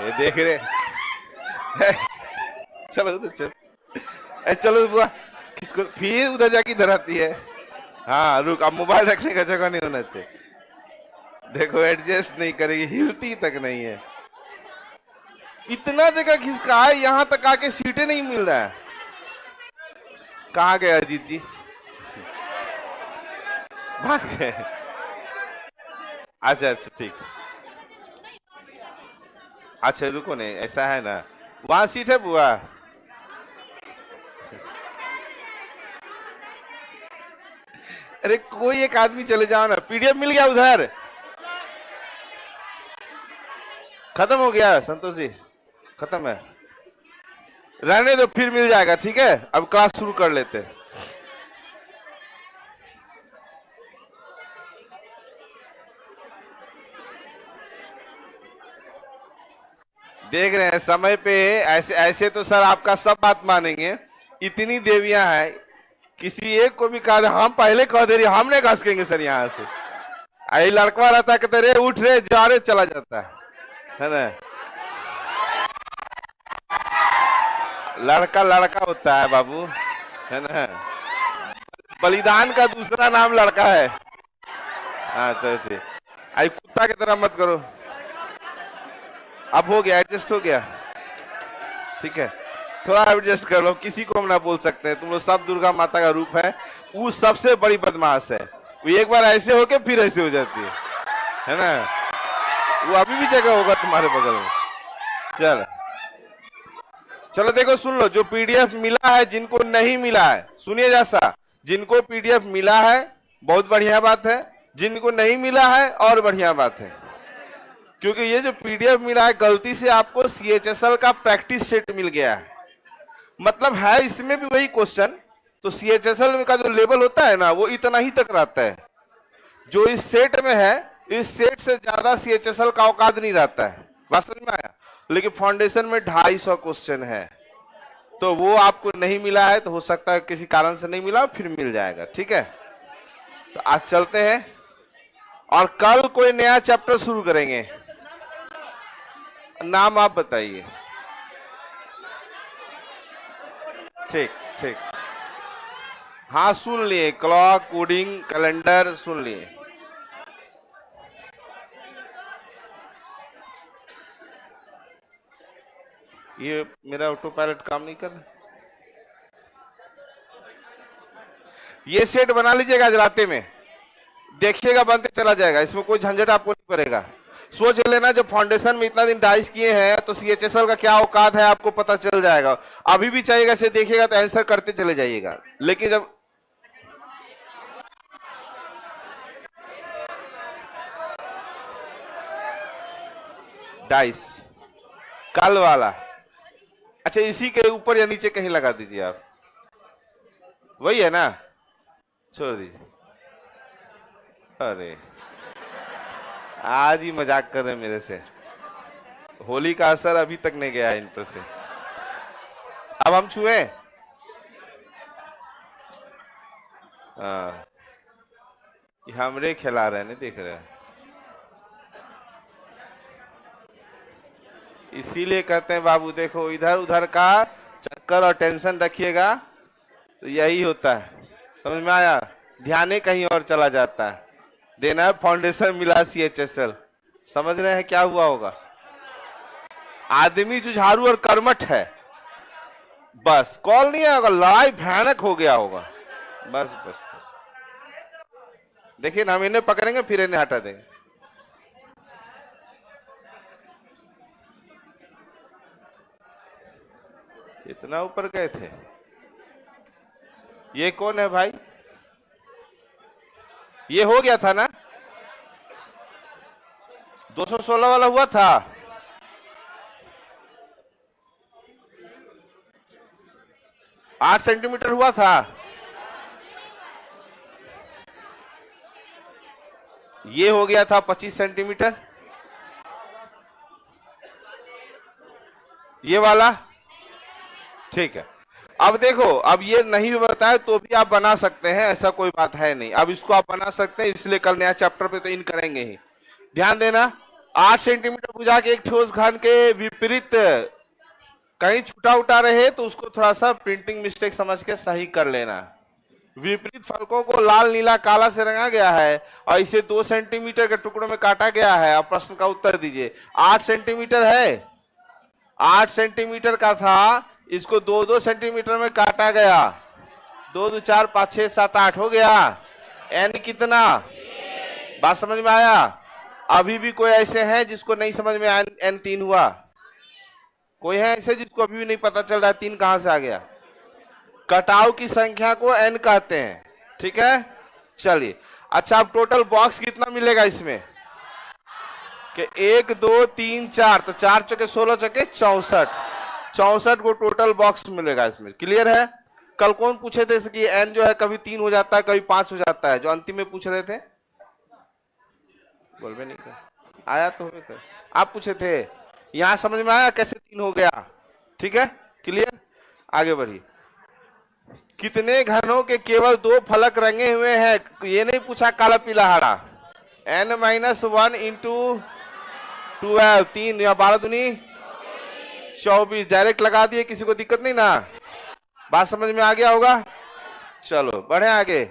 ये देख रहे। चलो उधर चल। चलो बुआ, किसको फिर उधर जाके इधर आती है। हाँ रुक, अब मोबाइल रखने का जगह नहीं होना चाहिए। देखो एडजस्ट नहीं करेगी, हिलती तक नहीं है। इतना जगह खिसका है, यहां तक आके सीटें नहीं मिल रहा है। कहाँ गए अजीत जी? भाग गए। अच्छा अच्छा ठीक। अच्छा रुको, नहीं ऐसा है ना, वहां सीट है बुआ। अरे कोई एक आदमी चले जाओ ना, पीडीएफ मिल गया उधर। खत्म हो गया संतोष जी? खत्म है, रहने दो, फिर मिल जाएगा। ठीक है, अब क्लास शुरू कर लेते हैं। देख रहे हैं समय पे, ऐसे ऐसे तो सर आपका सब बात मानेंगे। इतनी देवियां हैं, किसी एक को भी कहा हम पहले कह दे रही, हमने घसकेंगे सर यहाँ से। आई लड़का रहता कहते रे उठ रे जा रे, चला जाता है ना। लड़का लड़का होता है बाबू, है ना। बलिदान का दूसरा नाम लड़का है। हाँ चलो ठीक। आई कुत्ता की तरह मत करो। अब हो गया, एडजस्ट हो गया। ठीक है, थोड़ा एडजस्ट कर लो, किसी को हम ना बोल सकते हैं। तुम लोग सब दुर्गा माता का रूप है। वो सबसे बड़ी बदमाश है, वो एक बार ऐसे होके फिर ऐसे हो जाती है ना। वो अभी भी जगह होगा तुम्हारे बगल में। चल चलो देखो, सुन लो, जो पीडीएफ मिला है, जिनको नहीं मिला है सुनिए जैसा, जिनको पीडीएफ मिला है बहुत बढ़िया बात है, जिनको नहीं मिला है और बढ़िया बात है। क्योंकि ये जो पीडीएफ मिला है, गलती से आपको सीएचएसएल का प्रैक्टिस सेट मिल गया है। मतलब है इसमें भी वही क्वेश्चन, तो सीएचएसएल का जो लेवल होता है ना, वो इतना ही तक रहता है। जो इस सेट में है, इस सेट से ज्यादा सीएचएसएल का औकात नहीं रहता है। बात समझ में आया? लेकिन फाउंडेशन में 250 क्वेश्चन है, तो वो आपको नहीं मिला है, तो हो सकता है किसी कारण से नहीं मिला, फिर मिल जाएगा। ठीक है, तो आज चलते हैं और कल कोई नया चैप्टर शुरू करेंगे। नाम आप बताइए। ठीक ठीक, हाँ सुन लिए, क्लॉक, कोडिंग, कैलेंडर सुन लिए। ये मेरा ऑटो पायलट काम नहीं कर रहा। ये सेट बना लीजिएगा आज राते में, देखिएगा बनते चला जाएगा, इसमें कोई झंझट आपको नहीं पड़ेगा। सोच लेना, जब फाउंडेशन में इतना दिन डाइस किए हैं, तो सीएचएसएल का क्या औकात है आपको पता चल जाएगा। अभी भी चाहिएगा, इसे देखिएगा तो आंसर करते चले जाइएगा। लेकिन जब डाइस कल वाला, अच्छा इसी के ऊपर या नीचे कहीं लगा दीजिए आप, वही है ना, छोड़ दीजिए। अरे आज ही मजाक कर रहे हैं मेरे से, होली का असर अभी तक नहीं गया है इन पर से। अब हम छुए, हाँ हमरे खिला रहे हैं, देख रहे हैं। इसीलिए कहते हैं बाबू, देखो इधर उधर का चक्कर और टेंशन रखिएगा तो यही होता है। समझ में आया? ध्यान कहीं और चला जाता है। देना है फाउंडेशन मिला सीएचएसएल, समझ रहे हैं क्या हुआ होगा? आदमी जुझारू और कर्मठ है, बस कॉल नहीं आएगा, लड़ाई भयानक हो गया होगा। बस बस बस, देखिए ना, हम इन्हें पकड़ेंगे फिर इन्हें हटा देंगे। इतना ऊपर गए थे। ये कौन है भाई? ये हो गया था ना, 216 वाला हुआ था। आठ सेंटीमीटर हुआ था। ये हो गया था 25 सेंटीमीटर। ये वाला ठीक है। अब देखो, अब ये नहीं भी बताए तो भी आप बना सकते हैं, ऐसा कोई बात है नहीं। अब इसको आप बना सकते हैं, इसलिए कल नया चैप्टर पे तो इन करेंगे ही। ध्यान देना, 8 सेंटीमीटर भुजा के एक ठोस घन के विपरीत कहीं छूटा उठा रहे तो उसको थोड़ा सा प्रिंटिंग मिस्टेक समझ के सही कर लेना। विपरीत फलकों को लाल नीला काला से रंगा गया है और इसे 2 सेंटीमीटर के टुकड़ों में काटा गया है। अब प्रश्न का उत्तर दीजिए। 8 सेंटीमीटर है, 8 सेंटीमीटर का था, इसको 2-2 सेंटीमीटर में काटा गया। 2 2 4 5 6 7 8 हो गया। एन कितना? बात समझ में आया? अभी भी कोई ऐसे हैं जिसको नहीं समझ में आया एन 3 हुआ? कोई है ऐसे जिसको अभी भी नहीं पता चल रहा है 3 कहां से आ गया? कटाव की संख्या को एन कहते हैं, ठीक है। चलिए, अच्छा अब टोटल बॉक्स कितना मिलेगा इसमें? कि 1 2 3 4, तो 4 चौके 16 चौके 64, 64 को टोटल बॉक्स मिलेगा इसमें। क्लियर है? कल कौन पूछे थे कि एन जो है कभी 3 हो जाता है कभी 5 हो जाता है, जो अंतिम में पूछ रहे थे? बोल भी नहीं कर आया तो हुए थे, आप पूछे थे। यहां समझ में आया कैसे 3 हो गया? ठीक है, क्लियर। आगे बढ़िए। कितने घनों के केवल 2 फलक रंगे हुए हैं? ये नहीं पूछा काला पीला हरा। n-1 इंटू 12, 3 या 12 दूनी 24, डायरेक्ट लगा दिए, किसी को दिक्कत नहीं ना? बात समझ में आ गया होगा। चलो बढ़े आगे।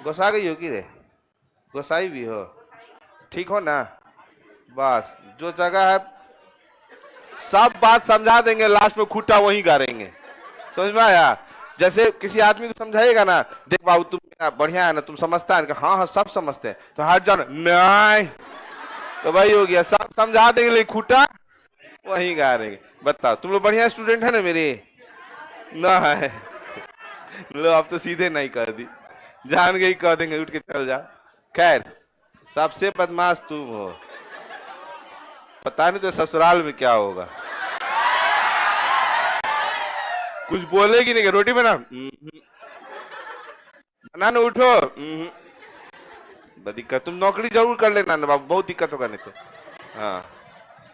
गुस्सा गई हो कि रे? गुस्साई भी हो? ठीक हो ना? बस जो जगह है सब बात समझा देंगे, लास्ट में खुट्टा वहीं गाड़ेंगे। समझ में आया? जैसे किसी आदमी को समझाएगा ना, देख बाबू तुम बढ़िया है ना, तुम समझता है? हाँ हाँ सब समझते हैं। तो हट जाओ, नहीं तो भाई हो गया, सब समझा देंगे लेकिन खुट्टा वहीं गाड़ेंगे। बताओ, तुम लोग बढ़िया स्टूडेंट है ना मेरे? ना है लो, अब तो सीधे नहीं कर दी, जान के ही कह देंगे उठ के चल जा। खैर, सबसे बदमाश तुम हो, पता नहीं तो ससुराल में क्या होगा। कुछ बोलेगी नहीं कि रोटी बना बना ना, उठो दिक्कत। तुम नौकरी जरूर कर लेना ना बाबू, बहुत दिक्कत होगा नहीं तो। हाँ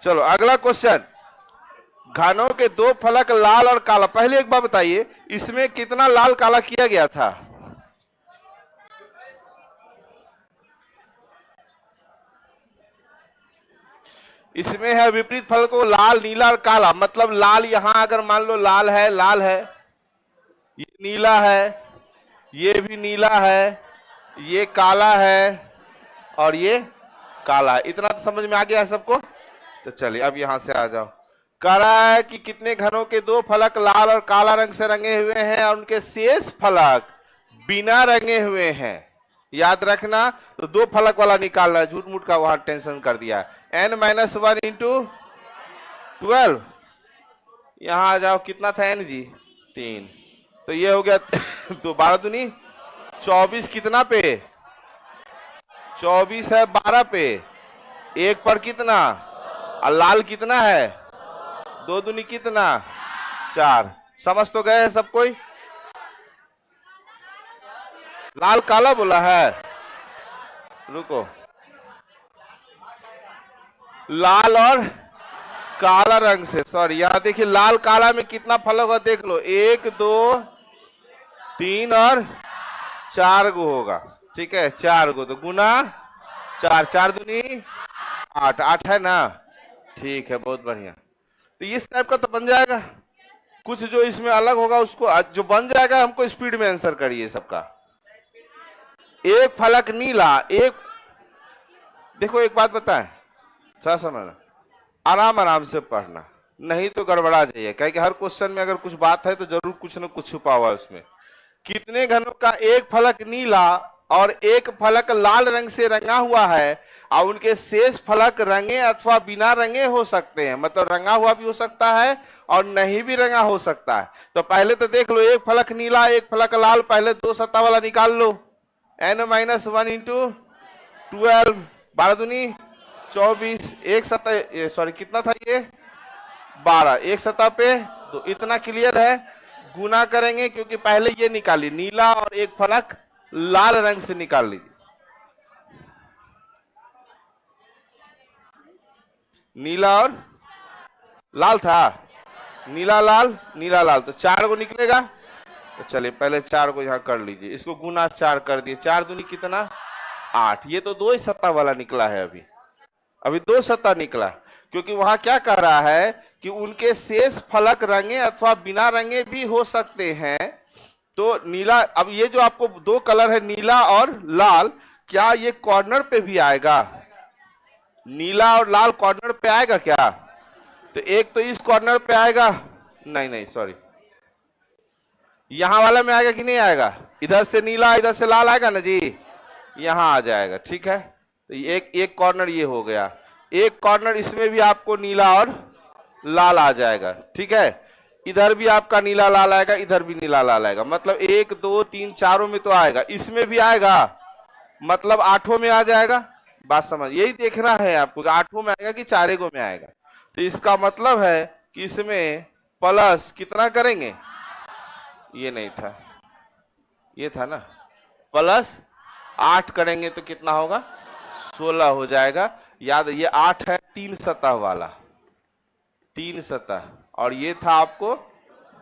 चलो अगला क्वेश्चन। घनों के 2 फलक लाल और काला। पहले एक बात बताइए, इसमें कितना लाल काला किया गया था? इसमें है विपरीत फल को लाल नीला और काला। मतलब लाल यहां अगर मान लो लाल है, लाल है, ये नीला है, ये भी नीला है, ये काला है और ये काला। इतना तो समझ में आ गया है सबको? तो चलिए अब यहां से आ जाओ। कह रहा है कि कितने घनों के 2 फलक लाल और काला रंग से रंगे हुए हैं और उनके शेष फलक बिना रंगे हुए हैं। याद रखना, तो 2 फलक वाला निकालना है, झूठ मूठ का वहां टेंशन कर दिया। n-1 इंटू 12, यहां आ जाओ, कितना था n जी? 3, तो ये हो गया तो 12 दूनी 24, कितना पे? 24 है 12 पे, 1 पर कितना? और लाल कितना है? 2 दूनी कितना? 4। समझ तो गए हैं सब कोई? लाल काला बोला है, रुको, लाल और काला रंग से, सॉरी यहां देखिए लाल काला में कितना फलक होगा देख लो, 1 2 3 और 4 गो होगा। ठीक है, 4 गो, तो गुना 4, 4 दूनी 8, 8 है ना? ठीक है, बहुत बढ़िया। तो इस टाइप का तो बन जाएगा। कुछ जो इसमें अलग होगा उसको जो बन जाएगा, हमको स्पीड में आंसर करिए सबका। एक फलक नीला, एक, देखो एक बात बताएं, थोड़ा समझना, आराम आराम से पढ़ना, नहीं तो गड़बड़ा जाइए। क्योंकि हर क्वेश्चन में अगर कुछ बात है तो जरूर कुछ न कुछ छुपा हुआ है उसमें। कितने घनों का एक फलक नीला और एक फलक लाल रंग से रंगा हुआ है और उनके शेष फलक रंगे अथवा बिना रंगे हो सकते हैं। मतलब रंगा हुआ भी हो सकता है और नहीं भी रंगा हो सकता है। तो पहले तो देख लो, एक फलक नीला एक फलक लाल, पहले 2 सत्ता वाला निकाल लो। n-1 इंटू 12, 12 दूनी 24, एक सत्ता, सॉरी कितना था ये? 12, एक सत्ता पे, तो इतना क्लियर है। गुना करेंगे क्योंकि पहले ये निकाली, नीला और एक फलक लाल रंग से निकाल लीजिए। नीला और लाल था, नीला लाल नीला लाल, तो 4 को निकलेगा। तो चलिए पहले 4 को यहां कर लीजिए, इसको गुना 4 कर दिए, 4 दूनी कितना? 8। ये तो 2 ही सत्ता वाला निकला है अभी। अभी 2 सतह निकला, क्योंकि वहां क्या कह रहा है कि उनके शेष फलक रंगे अथवा बिना रंगे भी हो सकते हैं। तो नीला, अब ये जो आपको 2 कलर है नीला और लाल, क्या ये कॉर्नर पे भी आएगा? नीला और लाल कॉर्नर पे आएगा क्या? तो एक तो इस कॉर्नर पे आएगा, नहीं नहीं सॉरी, यहां वाला में आएगा कि नहीं आएगा? इधर से नीला इधर से लाल आएगा ना जी, यहां आ जाएगा। ठीक है, तो एक कॉर्नर ये हो गया, एक कॉर्नर इसमें भी आपको नीला और लाल आ जाएगा। ठीक है, इधर भी आपका नीला लाल आएगा, इधर भी नीला लाल आएगा, मतलब 1 2 3 चारों में तो आएगा, इसमें भी आएगा, मतलब 8 में आ जाएगा। बात समझ, यही देखना है आपको, 8 में आएगा कि 4 में आएगा। तो इसका मतलब है कि इसमें प्लस कितना करेंगे, ये नहीं था, ये था ना, प्लस 8 करेंगे तो कितना होगा, 16 हो जाएगा। याद, ये 8 है 3 सतह वाला, 3 सतह, और ये था आपको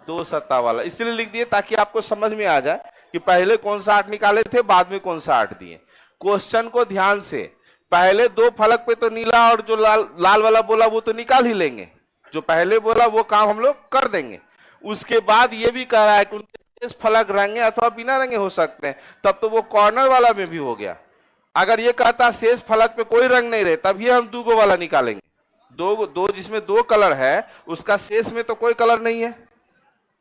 2 सतह वाला, इसलिए लिख दिए ताकि आपको समझ में आ जाए कि पहले कौन सा 8 निकाले थे, बाद में कौन सा 8 दिए। क्वेश्चन को ध्यान से, पहले 2 फलक पे तो नीला और जो लाल वाला बोला वो तो निकाल ही लेंगे, जो पहले बोला वो काम हम लोग कर देंगे। उसके बाद ये भी कह रहा है कि उनके शेष फलक रंगे अथवा बिना रंगे हो सकते हैं, तब तो वो कॉर्नर वाला में भी हो गया। अगर ये कहता शेष फलक पे कोई रंग नहीं रहे, तब ये हम 2 वाला निकालेंगे, दो जिसमें 2 कलर है, उसका शेष में तो कोई कलर नहीं है।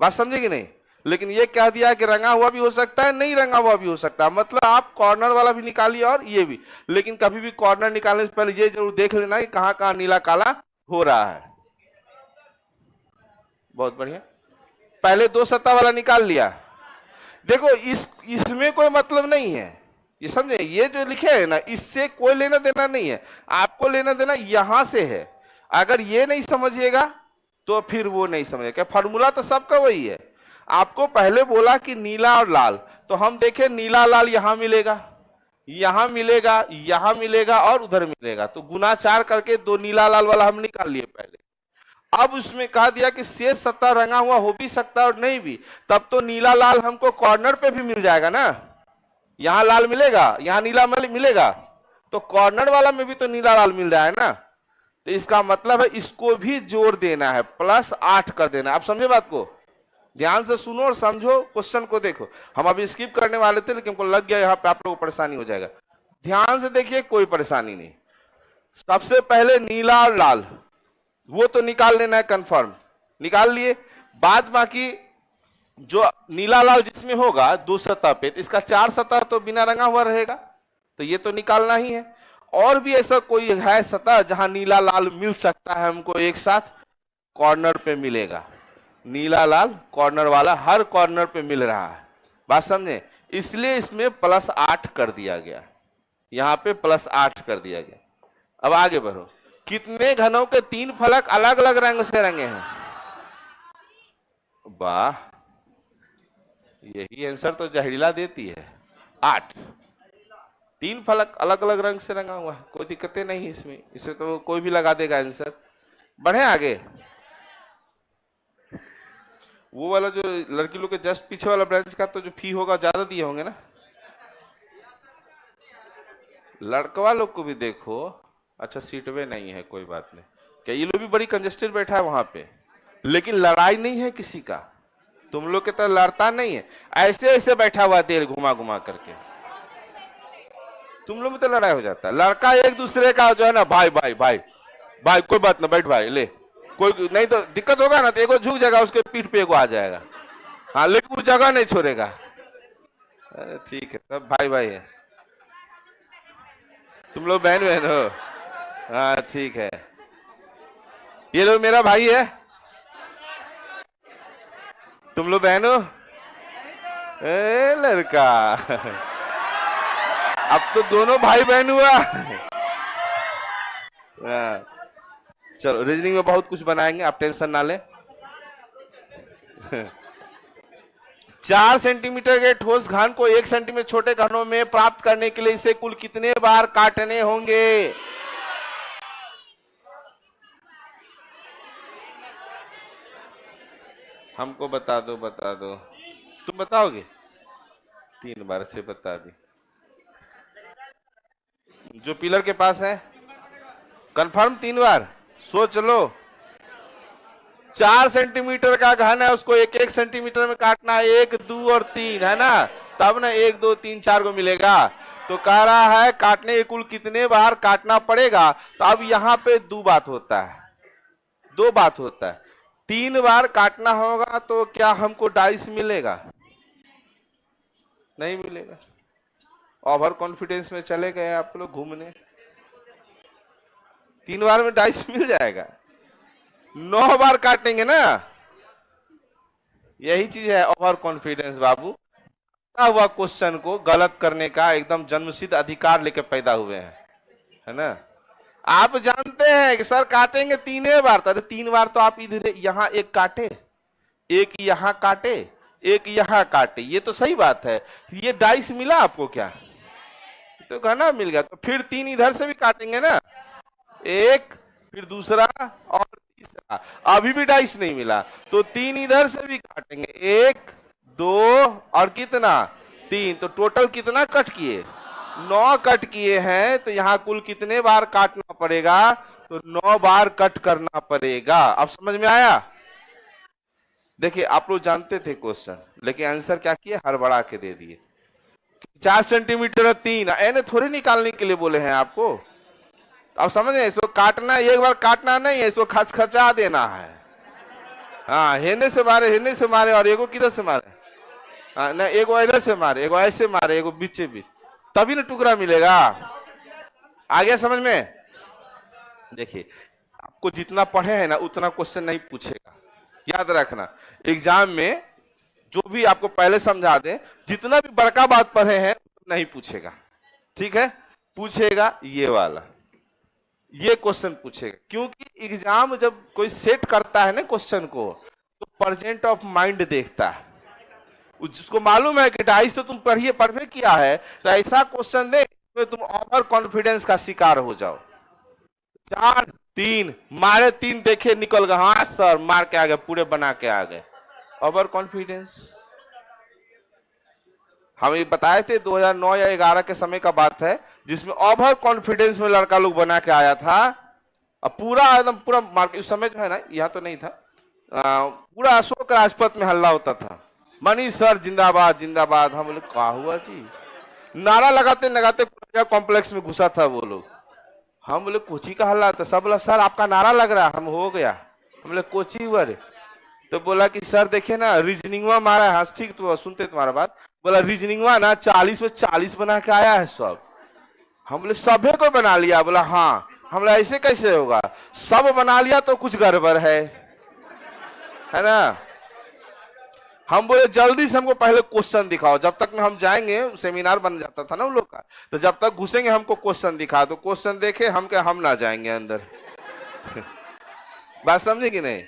बात समझे कि नहीं? लेकिन ये कह दिया कि रंगा हुआ भी हो सकता है, नहीं रंगा हुआ भी हो सकता है, मतलब आप कॉर्नर वाला भी निकालिए और ये भी। लेकिन कभी भी कॉर्नर निकालने से पहले ये जरूर देख लेना कि कहां कहां नीला काला हो रहा है। बहुत बढ़िया, पहले 2 सतह वाला निकाल लिया। देखो इसमें कोई मतलब नहीं है, ये समझे, ये जो लिखे है ना, इससे कोई लेना देना नहीं है, आपको लेना देना यहां से है। अगर ये नहीं समझिएगा तो फिर वो नहीं समझेगा, फॉर्मूला तो सबका वही है। आपको पहले बोला कि नीला और लाल, तो हम देखें नीला लाल यहां मिलेगा, यहां मिलेगा, यहां मिलेगा और उधर मिलेगा, तो गुना 4 करके 2 नीला लाल वाला हम निकाल लिए पहले। अब उसमें कहा दिया कि शेष सतह रंगा हुआ हो भी सकता है और नहीं भी, तब तो नीला लाल हमको कॉर्नर पे भी मिल जाएगा ना, यहां लाल मिलेगा, यहां नीला मिलेगा, तो कॉर्नर वाला में भी तो नीला लाल मिल रहा है ना। तो इसका मतलब है इसको भी जोड़ देना है, प्लस 8 कर देना है। आप समझे बात को? ध्यान से सुनो और समझो, क्वेश्चन को देखो। हम अभी स्किप करने वाले थे लेकिन हमको लग गया यहाँ पे आप लोगों को परेशानी हो जाएगा। ध्यान से देखिए, कोई परेशानी नहीं। सबसे पहले नीला और लाल वो तो निकाल लेना है, कंफर्म निकाल लिए। बाद बाकी जो नीला लाल जिसमें होगा 2 सतह पे, तो इसका 4 सतह तो बिना रंगा हुआ रहेगा, तो ये तो निकालना ही है। और भी ऐसा कोई है सतह जहां नीला लाल मिल सकता है हमको एक साथ? कॉर्नर पे मिलेगा, नीला लाल कॉर्नर वाला हर कॉर्नर पे मिल रहा है। बात समझे? इसलिए इसमें प्लस 8 कर दिया गया, यहां पे प्लस 8 कर दिया गया। अब आगे बढ़ो, कितने घनों के 3 फलक अलग अलग रंग से रंगे हैं? वाह, यही आंसर तो जहरीला देती है, 8। 3 फलक अलग अलग रंग से रंगा हुआ है, कोई दिक्कतें नहीं इसमें, इसे तो कोई भी लगा देगा आंसर। बढ़े आगे, वो वाला जो लड़की लोग के जस्ट पीछे वाला ब्रांच का तो जो फी होगा ज्यादा दिए होंगे ना। लड़कवा लोग को भी देखो, अच्छा सीट में नहीं है, कोई बात नहीं। क्या ये लोग भी बड़ी कंजेस्टेड बैठा है वहां पे, लेकिन लड़ाई नहीं है किसी का, तुम लोग की तरह लड़ता नहीं है, ऐसे ऐसे बैठा हुआ देर घुमा घुमा करके। तुम लोग में तो लड़ाई हो जाता है, लड़का एक दूसरे का जो है ना, भाई भाई भाई भाई कोई बात ना, बैठ भाई, ले कोई नहीं तो दिक्कत होगा ना, तो एगो झुक जाएगा, उसके पीठ पे एगो आ जाएगा। हाँ, लेकिन वो जगह नहीं छोड़ेगा। अरे ठीक है, सब भाई भाई है, तुम लोग बहन बहन हो। हाँ ठीक है, ये लोग मेरा भाई है, तुम लोग बहन हो। ए लड़का, अब तो दोनों भाई बहन हुआ। चलो, रीजनिंग में बहुत कुछ बनाएंगे, आप टेंशन ना लें। 4 सेंटीमीटर के ठोस घन को 1 सेंटीमीटर छोटे घनों में प्राप्त करने के लिए इसे कुल कितने बार काटने होंगे? हमको बता दो, बता दो, तुम बताओगे? 3 बार से बता दी, जो पिलर के पास है कंफर्म 3 बार? सोच लो। 4 सेंटीमीटर का घन है, उसको 1-1 सेंटीमीटर में काटना है, 1, 2 और 3, है ना? तब ना 1, 2, 3, 4 को मिलेगा। तो कह रहा है काटने के कुल कितने बार काटना पड़ेगा। तो अब यहां पे दो बात होता है। 3 बार काटना होगा तो क्या हमको डाइस मिलेगा? नहीं मिलेगा। ओवर कॉन्फिडेंस में चले गए आप लोग घूमने। 3 बार में डाइस मिल जाएगा। 9 बार काटेंगे ना। यही चीज है ओवर कॉन्फिडेंस बाबू। हुआ क्वेश्चन को गलत करने का एकदम जन्मसिद्ध अधिकार लेकर पैदा हुए हैं, है ना? आप जानते हैं कि सर काटेंगे 3 बार, तो 3 बार तो आप इधर यहां एक काटे, एक यहां काटे, एक यहां काटे, ये तो सही बात है। ये डाइस मिला आपको क्या? तो घना मिल गया। तो फिर 3 इधर से भी काटेंगे ना, एक, फिर दूसरा और तीसरा। अभी भी डाइस नहीं मिला तो 3 इधर से भी काटेंगे, 1, 2 और कितना 3। तो टोटल कितना कट किए? 9 कट किए हैं। तो यहां कुल कितने बार काटना पड़ेगा? तो 9 बार कट करना पड़ेगा। अब समझ में आया? देखिए आप लोग जानते थे क्वेश्चन, लेकिन आंसर क्या किए? हड़बड़ा के दे दिए। 4 सेंटीमीटर 3 एने थोड़ी निकालने के लिए बोले हैं आपको। अब समझ गए? इसको काटना, एक बार काटना नहीं है, इसको खचखचा देना है। हाँ, हेने से मारे और एगो किधर से मारे? हाँ, नहीं, एगो इधर से मारे, एगो ऐसे मारे, एगो बीचे बीच, तभी ना टुकड़ा मिलेगा। आ गया समझ में? देखिए आपको जितना पढ़े हैं ना उतना क्वेश्चन नहीं पूछेगा, याद रखना। एग्जाम में जो भी आपको पहले समझा दें, जितना भी बड़का बात पढ़े हैं नहीं पूछेगा, ठीक है? पूछेगा ये वाला, ये क्वेश्चन पूछेगा। क्योंकि एग्जाम जब कोई सेट करता है ना क्वेश्चन को, तो प्रेजेंट ऑफ माइंड देखता है। जिसको मालूम है कि डाइस तो तुम पढ़े किया है, तो ऐसा क्वेश्चन दे तो तुम ओवर कॉन्फिडेंस का शिकार हो जाओ। 4, 3 मारे, 3 देखे निकल गए, हाँ सर मार के आ गए, पूरे बना के आ गए। Over confidence. हम ये बताए थे 2009 या 11 के समय का बात है, जिसमें ओवर कॉन्फिडेंस में लड़का लोग बना के आया था। अब पूरा एकदम पूरा मार्केट उस समय जो है ना, यहाँ तो नहीं था, पूरा अशोक राजपथ में हल्ला होता था, मनीष सर जिंदाबाद जिंदाबाद। हम बोले क्या हुआ जी? नारा लगाते लगाते कॉम्प्लेक्स में घुसा था वो लोग। हम बोले कोची का हल्ला था? सब बोला सर आपका नारा लग रहा है। हम हो गया, हम बोले कोची हुआ रे? तो बोला कि सर देखिए ना रीजनिंगवा मारा है। हाँ ठीक, तो सुनते तुम्हारा बात। बोला रीजनिंगवा ना 40 में 40 बना के आया है सब। हम बोले सभे को बना लिया? बोला हाँ। हम बोला ऐसे कैसे होगा? सब बना लिया तो कुछ गड़बड़ है ना? हम बोले जल्दी से हमको पहले क्वेश्चन दिखाओ। जब तक हम जाएंगे, सेमिनार बन जाता था ना उन लोग का, तो जब तक घुसेंगे हमको क्वेश्चन दिखा। तो क्वेश्चन देखे हम ना जाएंगे अंदर। बात समझे कि नहीं?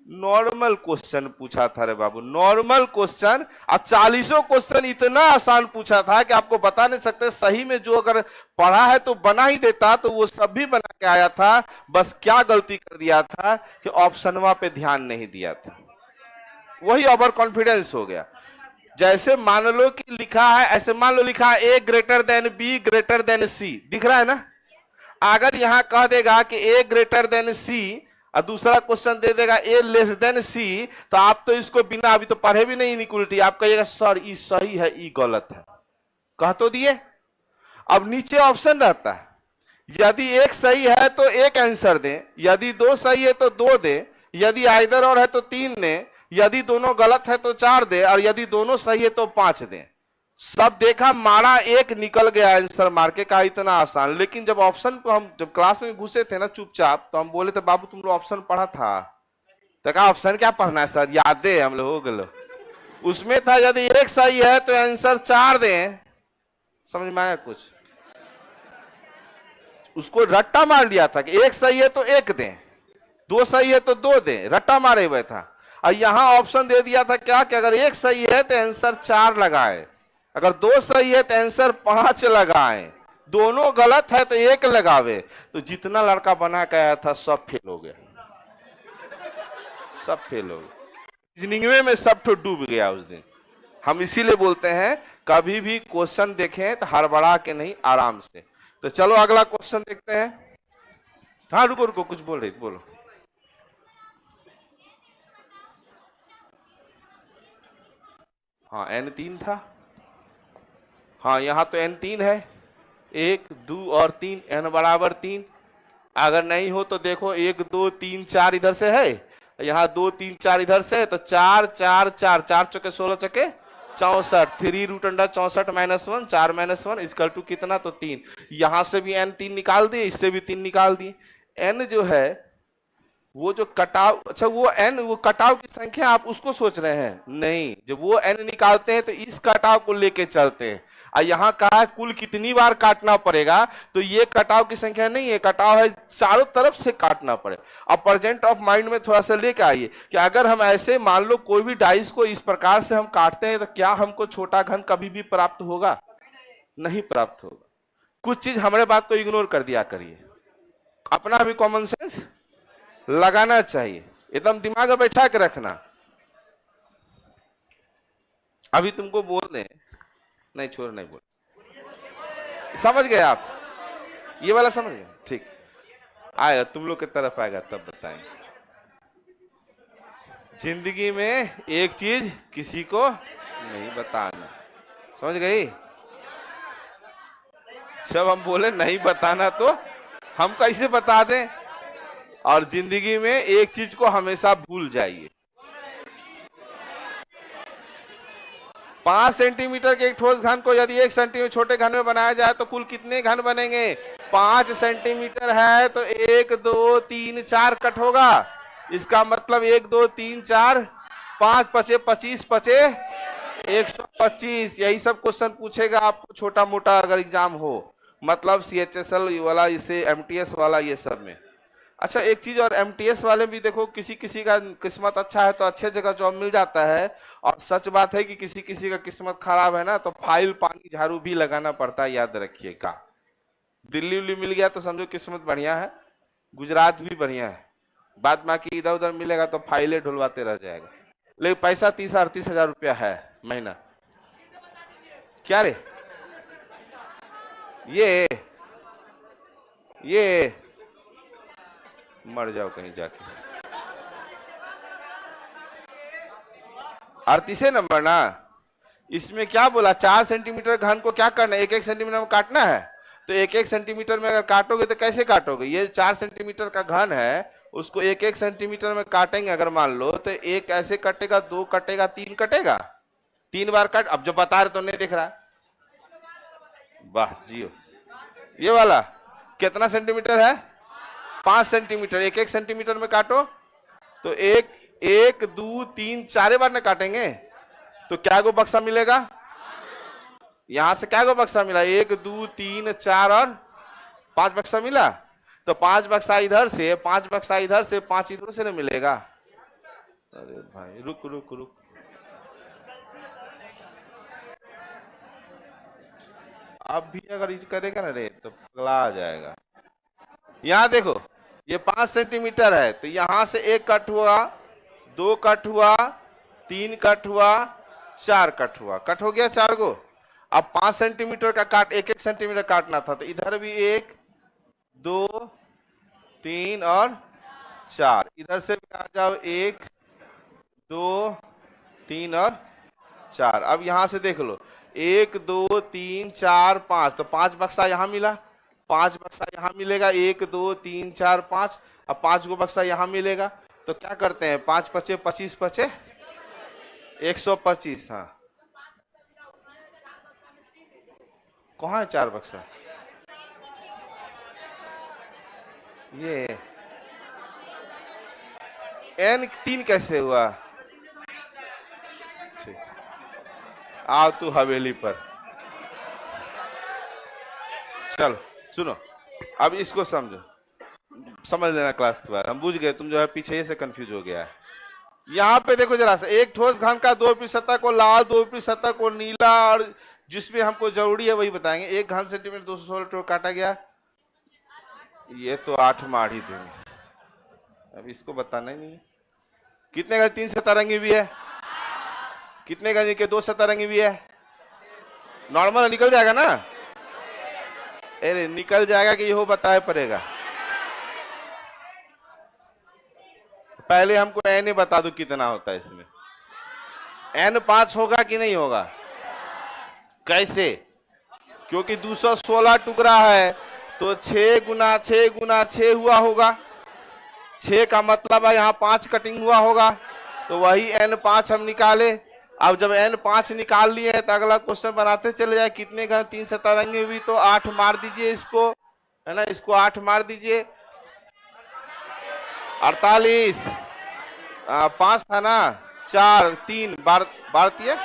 नॉर्मल क्वेश्चन पूछा था रे बाबू, नॉर्मल क्वेश्चन। और 40 क्वेश्चन इतना आसान पूछा था कि आपको बता नहीं सकते। सही में जो अगर पढ़ा है तो बना ही देता, तो वो सब भी बना के आया था। बस क्या गलती कर दिया था कि ऑप्शनवा पे ध्यान नहीं दिया था, वही ओवर कॉन्फिडेंस हो गया। जैसे मान लो कि लिखा है, ऐसे मान लो लिखा है A greater than B greater than C, दिख रहा है ना? अगर यहां कह देगा कि A ग्रेटर देन C और दूसरा क्वेश्चन दे देगा A लेस देन C, तो आप तो इसको बिना अभी तो पढ़े भी नहीं इक्वलिटी, आप कहिएगा सर ई सही है ई गलत है, कह तो दिए। अब नीचे ऑप्शन रहता है, यदि एक सही है तो एक आंसर दें, यदि 2 सही है तो 2 दे, यदि आइदर और है तो 3 दें, यदि दोनों गलत है तो 4 दे, और यदि दोनों सही है तो 5 दे। सब देखा, मारा, एक निकल गया आंसर मार के। कहा इतना आसान। लेकिन जब ऑप्शन को हम जब क्लास में घुसे थे ना चुपचाप, तो हम बोले थे बाबू तुम लोग ऑप्शन पढ़ा था? तो कहा ऑप्शन क्या पढ़ना है सर, याद है हम लोग हो गए। उसमें था यदि एक सही है तो आंसर 4 दें। समझ में आया कुछ? उसको रट्टा मार लिया था कि एक सही है तो 1 दें, 2 सही है तो 2 दें, रट्टा मारे हुए था। और यहां ऑप्शन दे दिया था क्या कि अगर 1 सही है तो आंसर 4 लगाए, अगर 2 सही है तो आंसर 5 लगाए, दोनों गलत है तो 1 लगावे। तो जितना लड़का बना के आया था सब फेल हो गया, सब फेल हो गया। रीजनिंग में सब तो डूब गया उस दिन। हम इसीलिए बोलते हैं कभी भी क्वेश्चन देखें तो हड़बड़ा के नहीं, आराम से। तो चलो अगला क्वेश्चन देखते हैं। हाँ रुको रुको, कुछ बोल रही बोलो। हाँ n 3 था। हाँ यहाँ तो n 3 है, 1 2 और 3, n बराबर 3। अगर नहीं हो तो देखो 1 2 3 4 इधर से है, यहाँ 2 3 4 इधर से है, तो 4 4 4 4 चौके 16 चौके 64, 3 root under 64 minus 1, 4 minus 1 equal to कितना, तो 3। यहां से भी n 3 निकाल दिए, इससे भी 3 निकाल दिए। n जो है वो जो कटाव, अच्छा वो n वो कटाव की संख्या आप उसको सोच रहे हैं, नहीं, जब वो n निकालते हैं तो इस कटाव को लेके चलते हैं। और यहाँ कहा है कुल कितनी बार काटना पड़ेगा, तो ये कटाव की संख्या नहीं है, कटाव है चारों तरफ से काटना पड़े। अब प्रेजेंट ऑफ माइंड में थोड़ा सा लेके आइए कि अगर हम ऐसे मान लो कोई भी डाइस को इस प्रकार से हम काटते हैं तो क्या हमको छोटा घन कभी भी प्राप्त होगा? नहीं प्राप्त होगा। कुछ चीज हमारे बात को इग्नोर कर दिया करिए, अपना भी कॉमन सेंस लगाना चाहिए, एकदम दिमाग में बैठा के रखना। अभी तुमको बोल दें, नहीं छोड़ नहीं बोल, समझ गए आप? ये वाला समझ गए? ठीक, आएगा तुम लोग की तरफ आएगा तब बताएंगे। जिंदगी में एक चीज किसी को नहीं बताना, समझ गई? जब हम बोले नहीं बताना तो हम कैसे बता दें? और जिंदगी में एक चीज को हमेशा भूल जाइए। 5 सेंटीमीटर के एक ठोस घन को यदि 1 सेंटीमीटर छोटे घन में बनाया जाए तो कुल कितने घन बनेंगे? 5 सेंटीमीटर है तो 1 2 3 4 कट होगा। इसका मतलब 1 2 3 4 5 पचे 25 पचे 125। यही सब क्वेश्चन पूछेगा आपको छोटा मोटा अगर एग्जाम हो, मतलब CHSL वाला, इसे MTS वाला, ये सब में। अच्छा एक चीज और, MTS वाले भी देखो किसी किसी का किस्मत अच्छा है तो अच्छे जगह जॉब मिल जाता है, और सच बात है कि किसी किसी का किस्मत खराब है ना तो फाइल पानी झाड़ू भी लगाना पड़ता है, याद रखिएगा। दिल्ली उल्ली मिल गया तो समझो किस्मत बढ़िया है, गुजरात भी बढ़िया है, बाद बाकी इधर उधर मिलेगा तो फाइलें ढुलवाते रह जाएगा। लेकिन पैसा 30-38 हजार रुपया है महीना। क्या रे ये मर जाओ कहीं जाके। 38 नंबर ना, इसमें क्या बोला? 4 सेंटीमीटर घन को क्या करना है? 1-1 सेंटीमीटर में काटना है। तो 1-1 सेंटीमीटर में अगर काटोगे तो कैसे काटोगे? ये 4 सेंटीमीटर का घन है, उसको 1-1 सेंटीमीटर में काटेंगे अगर मान लो, तो 1 ऐसे कटेगा, 2 कटेगा, 3 कटेगा, 3 बार कट। अब जो बता रहे तो नहीं दिख रहा, वाह जियो। ये वाला कितना सेंटीमीटर है? 5 सेंटीमीटर। 1-1 सेंटीमीटर में काटो तो 1 2 3 4 बार न काटेंगे तो क्या गो बक्सा मिलेगा? यहां से क्या गो बक्सा मिला? 1 2 3 4 और 5 बक्सा मिला। तो 5 बक्सा इधर से, 5 बक्सा इधर से, 5 इधर से न मिलेगा। अरे भाई रुक रुक रुक, अब भी अगर इस करेगा ना रे तो पगला आ जाएगा। यहां देखो ये 5 सेंटीमीटर है तो यहां से 1 कट हुआ, 2 कट हुआ, 3 कट हुआ, 4 कट हुआ, कट हो गया 4 गो। अब 5 सेंटीमीटर का काट 1-1 सेंटीमीटर काटना था तो इधर भी 1 2 3 और 4, इधर से भी आ जाओ 1 2 3 और 4। अब यहां से देख लो 1 2 3 4 5, तो 5 बक्सा यहां मिला, 5 बक्सा यहां मिलेगा, 1 2 3 4 5। अब 5 गो बक्सा यहां मिलेगा तो क्या करते हैं? 5 पचे 25 पचे 125। हाँ कहाँ है 4 बक्सा? ये n 3 कैसे हुआ? ठीक, आओ तू हवेली पर। चलो सुनो, अब इसको समझो, समझ लेना क्लास के बाद। हम बुझ गए, तुम जो है पीछे से कंफ्यूज हो गया है। यहाँ पे देखो जरा सा, एक ठोस घन का 2 विपरीत सतह को लाल, 2 विपरीत सतह को नीला, और जिसमें हमको जरूरी है वही बताएंगे। 1 घन सेंटीमीटर 216 टोक काटा गया। ये तो 8 मार ही देंगे, अब इसको बताना ही नहीं है। कितने गज 3 सतरंगी भी है? कितने गज के 2 सतरंगी भी है? नॉर्मल निकल जाएगा ना? अरे निकल जाएगा कि ये हो बताए पड़ेगा। पहले हमको n बता दो कितना होता है इसमें। n 5 होगा कि नहीं होगा? कैसे? क्योंकि 216 टुकड़ा है तो 6 गुना 6 गुना 6 हुआ होगा। 6 का मतलब है यहाँ 5 कटिंग हुआ होगा, तो वही n 5 हम निकाले। अब जब n 5 निकाल लिए तो अगला क्वेश्चन बनाते चले जाए। कितने घन 3 सतरंगी हुई, तो 8 मार दीजिए इसको, है ना, इसको 8 मार दीजिए। 48 5 था ना, 4 3 बारतीय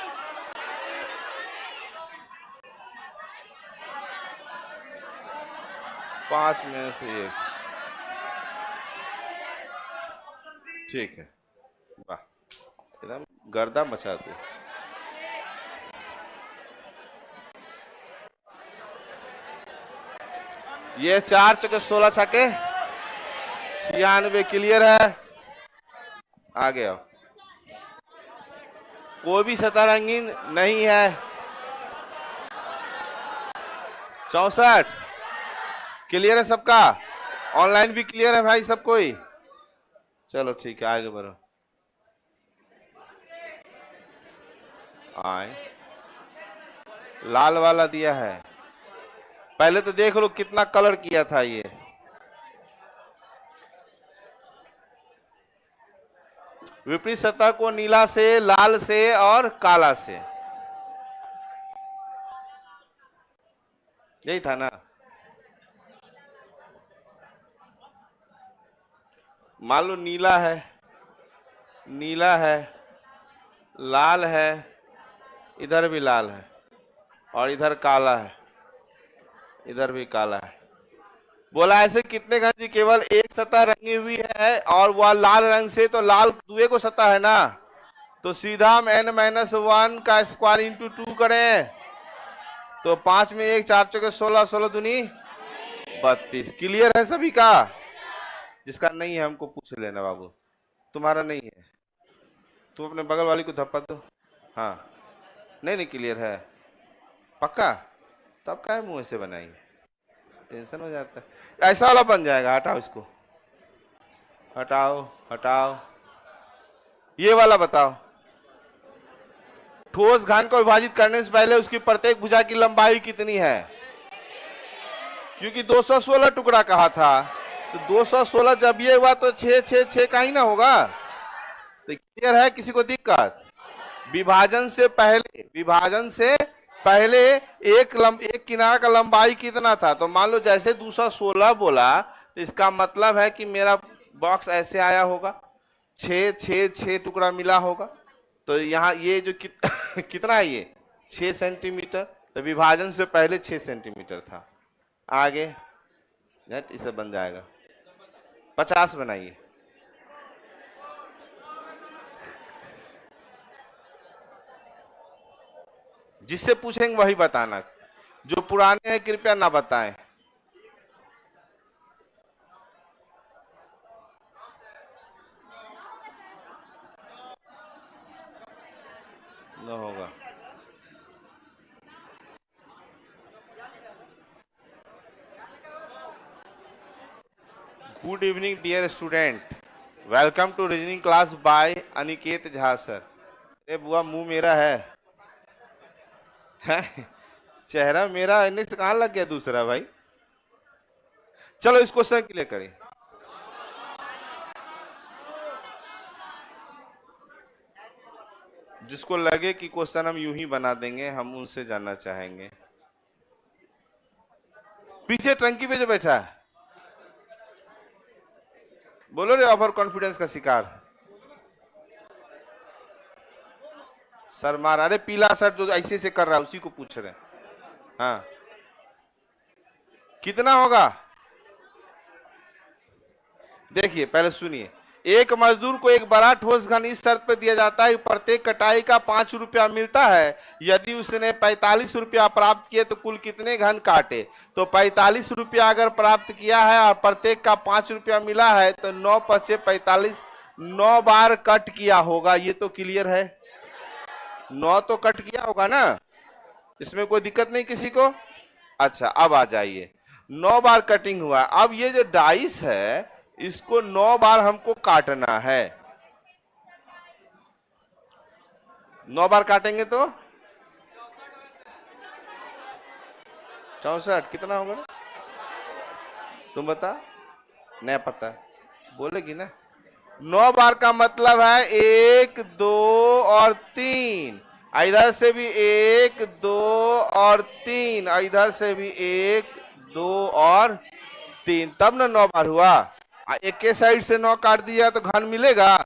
5 में से 1। ठीक है, वाह, एकदम गर्दा मचाते। ये 4 चौके 16 छक्के 96 क्लियर है। आगे आओ। कोई भी सतरंगीन नहीं है। 64 क्लियर है सबका? ऑनलाइन भी क्लियर है भाई सब कोई? चलो ठीक है, आगे बढ़ो। आए, लाल वाला दिया है। पहले तो देख लो कितना कलर किया था ये। विपरीत सतह को नीला से, लाल से और काला से, यही था ना? मान लो नीला है, नीला है, लाल है, इधर भी लाल है और इधर काला है, इधर भी काला है। बोला ऐसे कितने घन जी? केवल एक सतह रंगी हुई है और वह लाल रंग से, तो लाल दुए को सतह है ना, तो सीधा हम n-1 का स्क्वायर इंटू 2 करें तो 5 में 1 4 चौके 16, 16 दूनी 32। क्लियर है सभी का? जिसका नहीं है हमको पूछ लेना बाबू। तुम्हारा नहीं है, तुम अपने बगल वाली को धप्पा दो। हाँ, नहीं क्लियर है पक्का? तब क्या मुंह से बनाइए, टेंशन हो जाता है। ऐसा वाला बन जाएगा, हटाओ इसको, हटाओ हटाओ। ये वाला बताओ। ठोस घन को विभाजित करने से पहले उसकी प्रत्येक भुजा की लंबाई कितनी है? क्योंकि 216 टुकड़ा कहा था, तो 216 जब ये हुआ तो 6 6 6 का ही ना होगा। तो क्लियर है? किसी को दिक्कत? विभाजन से पहले एक किनारा का लंबाई कितना था? तो मान लो जैसे 216 बोला तो इसका मतलब है कि मेरा बॉक्स ऐसे आया होगा, 6 6 6 टुकड़ा मिला होगा। तो यहाँ ये जो कितना है, ये 6 सेंटीमीटर। तो विभाजन से पहले 6 सेंटीमीटर था। आगे इसे बन जाएगा 50 बनाइए। जिससे पूछेंगे वही बताना, जो पुराने हैं कृपया ना बताएं। न होगा। Good evening dear student, welcome to reasoning class by Aniket Jha sir. अरे बुआ मुंह मेरा है चेहरा मेरा इन्हें से कहां लग गया दूसरा भाई? चलो इस क्वेश्चन के लिए करें। जिसको लगे कि क्वेश्चन हम यूं ही बना देंगे, हम उनसे जानना चाहेंगे। पीछे टंकी पे जो बैठा है, बोलो रे, ओवर कॉन्फिडेंस का शिकार। सर मार, अरे पीला शर्ट जो ऐसे से कर रहा है उसी को पूछ रहे हैं। हाँ, कितना होगा? देखिए पहले सुनिए। एक मजदूर को एक बड़ा ठोस घन इस शर्त पर दिया जाता है, प्रत्येक कटाई का 5 रुपया मिलता है। यदि उसने 45 रुपया प्राप्त किए तो कुल कितने घन काटे? तो 45 रुपया अगर प्राप्त किया है और प्रत्येक का 5 रुपया मिला है तो 9 × 45 9 बार कट किया होगा। ये तो क्लियर है, 9 तो कट किया होगा ना, इसमें कोई दिक्कत नहीं किसी को। अच्छा अब आ जाइए, 9 बार कटिंग हुआ। अब ये जो डाइस है इसको 9 बार हमको काटना है। 9 बार काटेंगे तो 64 कितना होगा? तुम बता, नहीं पता, बोलेगी ना। 9 बार का मतलब है 1 2 और 3, इधर से भी 1 2 और 3, इधर से भी 1 2 और 3, तब ना 9 बार हुआ। एक के साइड से 9 काट दिया तो घन मिलेगा?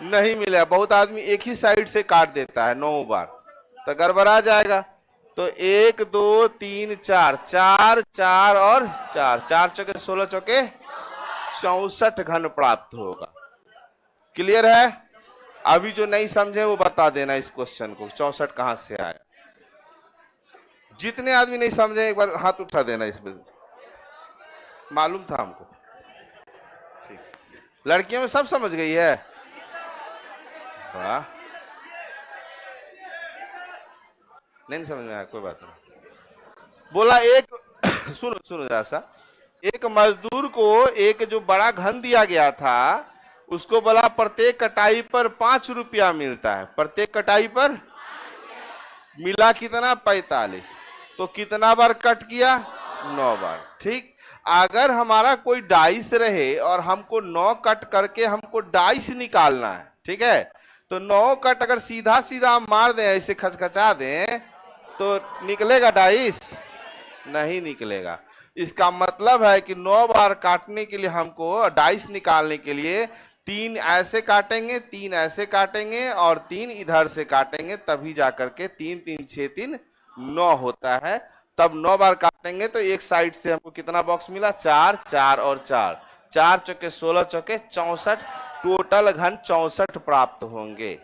नहीं मिलेगा। बहुत आदमी एक ही साइड से काट देता है 9 बार, तो गड़बड़ा जाएगा। तो 1 2 3 4, 4 4 और 4, 4 चौके 16 चौके 64 घन प्राप्त होगा। क्लियर है? अभी जो नहीं समझे वो बता देना इस क्वेश्चन को, 64 कहां से आया। जितने आदमी नहीं समझे एक बार हाथ उठा देना। इसमें मालूम था हमको। ठीक, लड़कियों में सब समझ गई है? वाह, नहीं समझ में आया, कोई बात नहीं। बोला एक सुनो सुनो जरा सा, एक मजदूर को एक जो बड़ा घन दिया गया था, उसको बोला प्रत्येक कटाई पर 5 रुपया मिलता है। प्रत्येक कटाई पर मिला कितना? 45। तो कितना बार कट किया? 9 बार। ठीक, अगर हमारा कोई डाइस रहे और हमको 9 कट करके हमको डाइस निकालना है, ठीक है, तो 9 कट अगर सीधा सीधा हम मार दें, ऐसे खचखचा दें, तो निकलेगा डाइस? नहीं निकलेगा। इसका मतलब है कि 9 बार काटने के लिए हमको, डाइस निकालने के लिए 3 ऐसे काटेंगे, 3 ऐसे काटेंगे और 3 इधर से काटेंगे, तभी जाकर के 3 3 6 3 9 होता है। तब 9 बार काटेंगे तो एक साइड से हमको कितना बॉक्स मिला? 4 4 और 4, 4 चौके 16 चौके 64, टोटल घन 64 प्राप्त होंगे।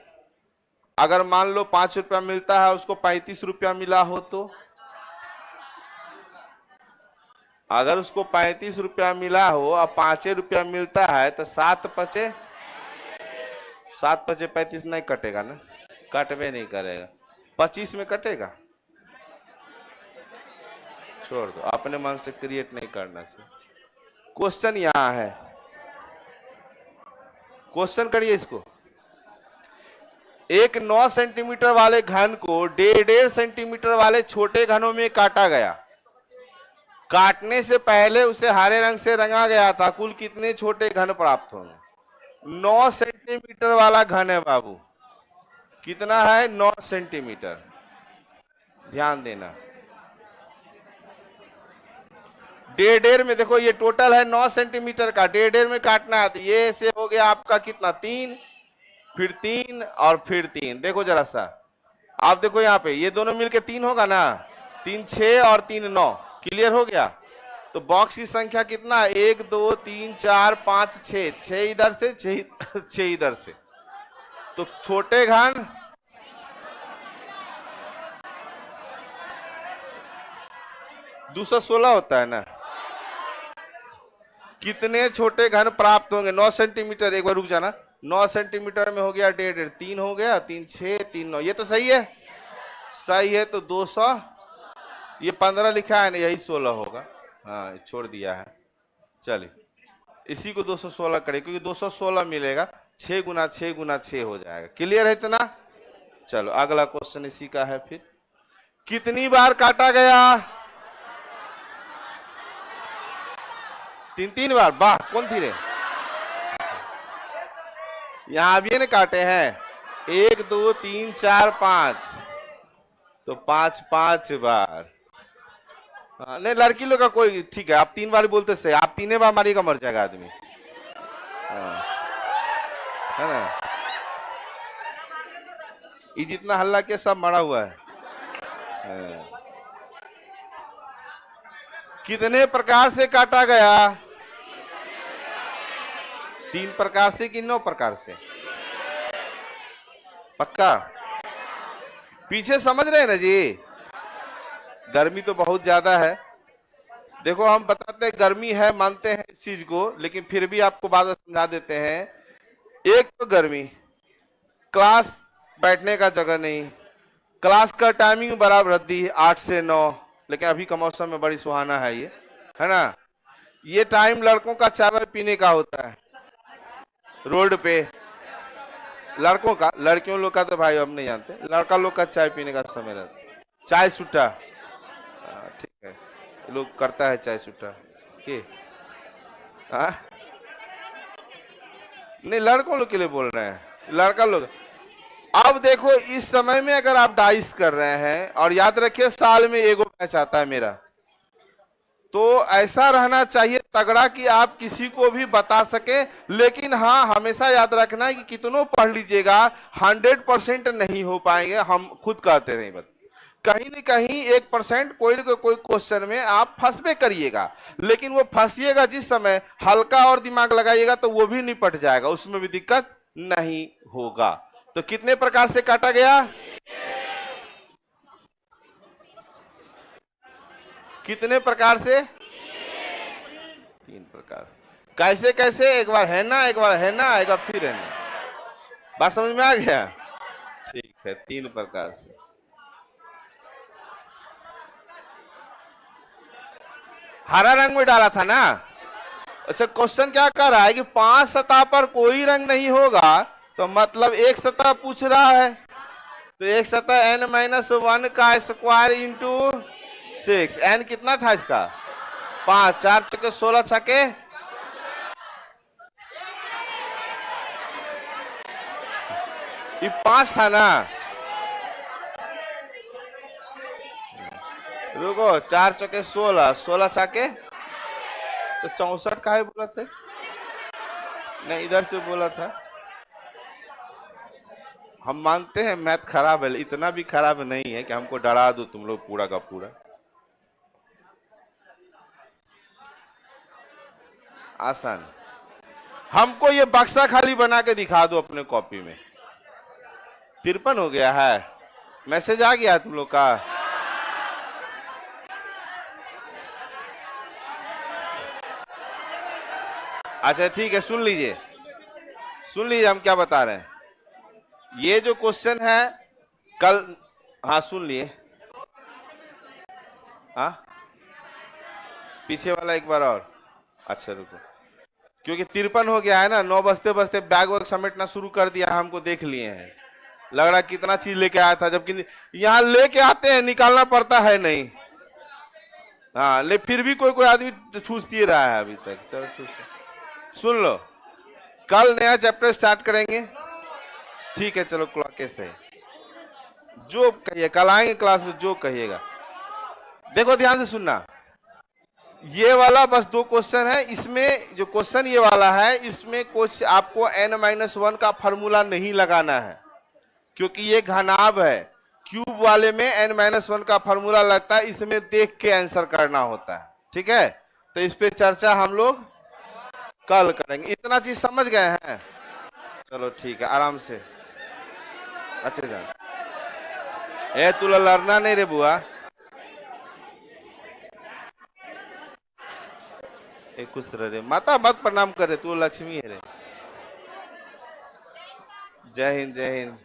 अगर मान लो 5 रुपया मिलता है, उसको 35 रुपया मिला हो, तो अगर उसको 35 रुपया मिला हो और 5 रुपया मिलता है, तो 7 पचे 35 नहीं कटेगा ना? कटवे नहीं करेगा। 25 में कटेगा? छोड़ दो, अपने मन से क्रिएट नहीं करना चाहिए। क्वेश्चन यहां है, क्वेश्चन करिए इसको। एक 9 सेंटीमीटर वाले घन को 1.5 सेंटीमीटर वाले छोटे घनों में काटा गया। काटने से पहले उसे हरे रंग से रंगा गया था। कुल कितने छोटे घन प्राप्त होंगे? 9 सेंटीमीटर वाला घन है बाबू। कितना है? 9 सेंटीमीटर। ध्यान देना, 1.5 में देखो, ये टोटल है 9 सेंटीमीटर का, 1.5 में काटना है, तो ये से हो गया आपका कितना? 3, फिर 3 और फिर 3। देखो जरा सा, आप देखो यहाँ पे, ये दोनों मिलके 3 होगा ना? 3 6 और 3 9। क्लियर हो गया? तो बॉक्स की संख्या कितना? 1 2 3 4 5 6, 6 इधर से, 6 इधर से। तो छोटे घन 216 होता है ना? कितने छोटे घन प्राप्त होंगे? 9 सेंटीमीटर। एक बार रुक जाना, 9 सेंटीमीटर में हो गया 1.5, 3 हो गया, 3 6 3 9, ये तो सही है? सही है। तो 200, ये 15 लिखा है ना, यही 16 होगा। हाँ, छोड़ दिया है। चलिए, इसी को 216 करें, क्योंकि 216 मिलेगा, 6 गुना 6 गुना 6 हो जाएगा। क्लियर है इतना? चलो अगला क्वेश्चन इसी का है। फिर कितनी बार काटा गया? 3 बार। वाह, कौन थी रे? यहां भी ने काटे हैं 1 2 3 4 5, तो 5 5 बार। नहीं, लड़की लोग का कोई ठीक है, आप 3 बार बोलते सही, आप 3 बार मारिएगा मर जाएगा आदमी, है ना? ये जितना हल्ला के सब मरा हुआ है। कितने प्रकार से काटा गया? 3 प्रकार से कि 9 प्रकार से? पक्का? पीछे समझ रहे हैं ना जी? गर्मी तो बहुत ज्यादा है। देखो, हम बताते हैं गर्मी है, मानते हैं इस चीज को, लेकिन फिर भी आपको बात समझा देते हैं। एक तो गर्मी, क्लास बैठने का जगह नहीं, क्लास का टाइमिंग बड़ा वृद्धि 8 से 9, लेकिन अभी का मौसम में बड़ी सुहाना है ये, है ना? ये टाइम लड़कों का चाय पीने का होता है रोड पे, लड़कों का, लड़कियों लोग का तो भाई हम नहीं जानते, लड़का लोग का चाय पीने का समय रहता है। चाय सुट्टा, ठीक है, ये लोग करता है चाय सुट्टा के। हाँ नहीं, लड़कों लोग के लिए बोल रहे हैं, लड़का लोग। अब देखो इस समय में अगर आप डाइस कर रहे हैं, और याद रखिए साल में एगो मैच आता है मेरा, तो ऐसा रहना चाहिए तगड़ा कि आप किसी को भी बता सके। लेकिन हाँ, हमेशा याद रखना है कि कितनों पढ़ लीजिएगा 100% नहीं हो पाएंगे, हम खुद कहते नहीं, बस कहीं न कहीं 1% कोई न कोई क्वेश्चन में आप फंसबे करिएगा। लेकिन वो फंसिएगा जिस समय, हल्का और दिमाग लगाइएगा तो वो भी निपट जाएगा, उसमें भी दिक्कत नहीं होगा। तो कितने प्रकार से काटा गया? कितने प्रकार से? 3 प्रकार। कैसे कैसे? एक बार है ना, एक बार है ना, एक बार फिर है ना। बात समझ में आ गया? ठीक है, 3 प्रकार से। हरा रंग में डाला था ना। अच्छा, क्वेश्चन क्या कर रहा है कि 5 सतह पर कोई रंग नहीं होगा, तो मतलब एक सतह पूछ रहा है, तो एक सतह n-1 का स्क्वायर इंटू 6। n कितना था इसका? 5, 4 चौके 16 छके, ये 5 था ना। रुको, 4 चौके 16, 16 छके तो 64 का है बोला थे? नहीं, इधर से बोला था। हम मानते हैं मैथ खराब है, इतना भी खराब नहीं है कि हमको डरा दो तुम लोग पूरा का पूरा। आसान। हमको ये बक्सा खाली बना के दिखा दो अपने कॉपी में। 53 हो गया है, मैसेज आ गया तुम लोग का। अच्छा ठीक है, सुन लीजिए, सुन लीजिए हम क्या बता रहे हैं। ये जो क्वेश्चन है कल, हाँ सुन लिए, हाँ पीछे वाला एक बार और। अच्छा रुको, क्योंकि 53 हो गया है ना, 9 बजते बजते बैग वैग समेटना शुरू कर दिया, हमको देख लिए हैं, लग रहा कितना चीज लेके आया था, जबकि यहाँ लेके आते हैं निकालना पड़ता है नहीं। हाँ ले, फिर भी कोई कोई आदमी छूस ही रहा है अभी तक। चलो छूस, सुन लो, कल नया चैप्टर स्टार्ट करेंगे, ठीक है? चलो क्लॉक से जो कहिए, कल आएंगे क्लास में, जो कहिएगा। देखो ध्यान से सुनना, ये वाला बस 2 क्वेश्चन है, इसमें जो क्वेश्चन ये वाला है, इसमें कुछ आपको n-1 का फॉर्मूला नहीं लगाना है, क्योंकि ये घनाभ है। क्यूब वाले में n-1 का फॉर्मूला लगता है, इसमें देख के आंसर करना होता है, ठीक है? तो इस पे चर्चा हम लोग कल करेंगे। इतना चीज समझ गए हैं? चलो ठीक है, आराम से अच्छे जान। ए तू लड़ना नहीं रे बुआ, एक खुश रह रे, माता मत प्रणाम करे, तू लक्ष्मी है रे। जय हिंद, जय हिंद।